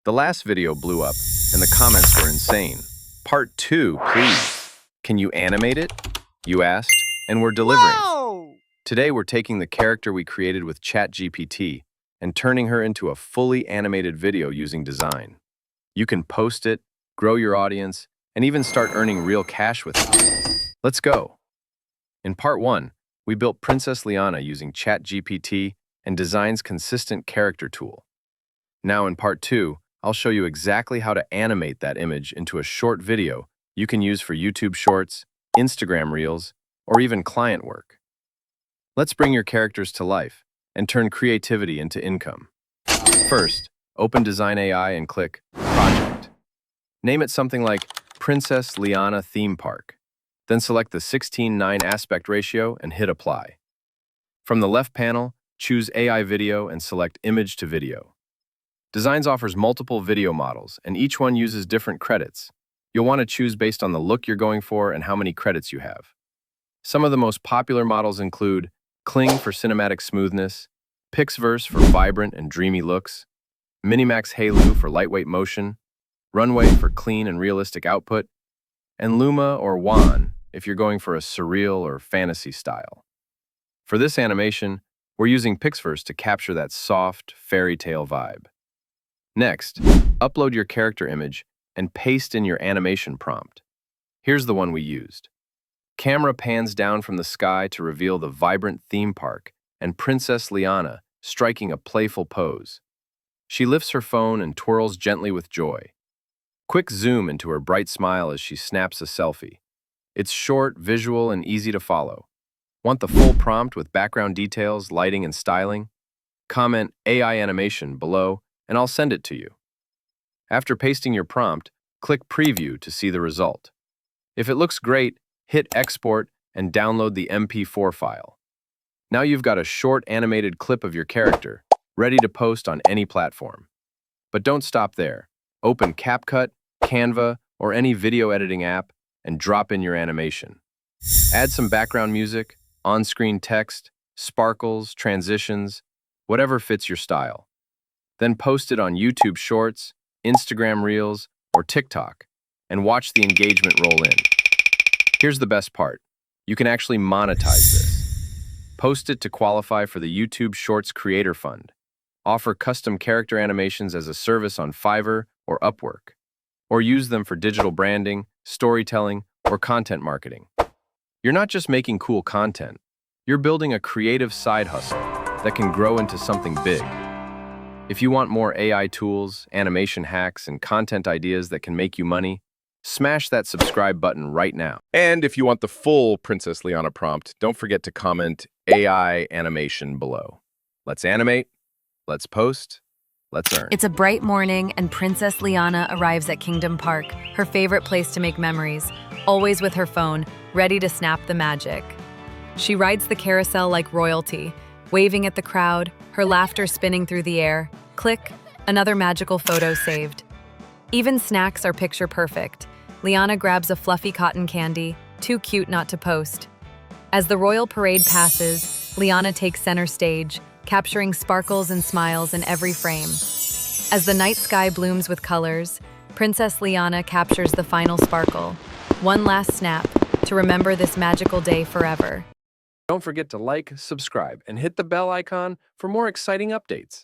The last video blew up, and the comments were insane. Part 2, please. Can you animate it? You asked, and we're delivering. Whoa! Today, we're taking the character we created with ChatGPT and turning her into a fully animated video using Dzine. You can post it, grow your audience, and even start earning real cash with it. Let's go. In Part 1, we built Princess Liana using ChatGPT and Dzine's consistent character tool. Now in Part 2, I'll show you exactly how to animate that image into a short video you can use for YouTube Shorts, Instagram Reels, or even client work. Let's bring your characters to life and turn creativity into income. First, open Dzine AI and click Project. Name it something like Princess Liana Theme Park. Then select the 16:9 aspect ratio and hit Apply. From the left panel, choose AI Video and select Image to Video. Dzine offers multiple video models, and each one uses different credits. You'll want to choose based on the look you're going for and how many credits you have. Some of the most popular models include Kling for cinematic smoothness, Pixverse for vibrant and dreamy looks, Minimax Hailu for lightweight motion, Runway for clean and realistic output, and Luma or Wan if you're going for a surreal or fantasy style. For this animation, we're using Pixverse to capture that soft, fairy tale vibe. Next, upload your character image and paste in your animation prompt. Here's the one we used. Camera pans down from the sky to reveal the vibrant theme park and Princess Liana striking a playful pose. She lifts her phone and twirls gently with joy. Quick zoom into her bright smile as she snaps a selfie. It's short, visual, and easy to follow. Want the full prompt with background details, lighting, and styling? Comment AI animation below and I'll send it to you. After pasting your prompt, click Preview to see the result. If it looks great, hit Export and download the MP4 file. Now you've got a short animated clip of your character, ready to post on any platform. But don't stop there. Open CapCut, Canva, or any video editing app and drop in your animation. Add some background music, on-screen text, sparkles, transitions, whatever fits your style. Then post it on YouTube Shorts, Instagram Reels, or TikTok, and watch the engagement roll in. Here's the best part. You can actually monetize this. Post it to qualify for the YouTube Shorts Creator Fund. Offer custom character animations as a service on Fiverr or Upwork. Or use them for digital branding, storytelling, or content marketing. You're not just making cool content. You're building a creative side hustle that can grow into something big. If you want more AI tools, animation hacks, and content ideas that can make you money, smash that subscribe button right now. And if you want the full Princess Liana prompt, don't forget to comment AI animation below. Let's animate, let's post, let's earn. It's a bright morning and Princess Liana arrives at Kingdom Park, her favorite place to make memories, always with her phone, ready to snap the magic. She rides the carousel like royalty, waving at the crowd, her laughter spinning through the air. Click, another magical photo saved. Even snacks are picture perfect. Liana grabs a fluffy cotton candy, too cute not to post. As the royal parade passes, Liana takes center stage, capturing sparkles and smiles in every frame. As the night sky blooms with colors, Princess Liana captures the final sparkle. One last snap to remember this magical day forever. Don't forget to like, subscribe, and hit the bell icon for more exciting updates.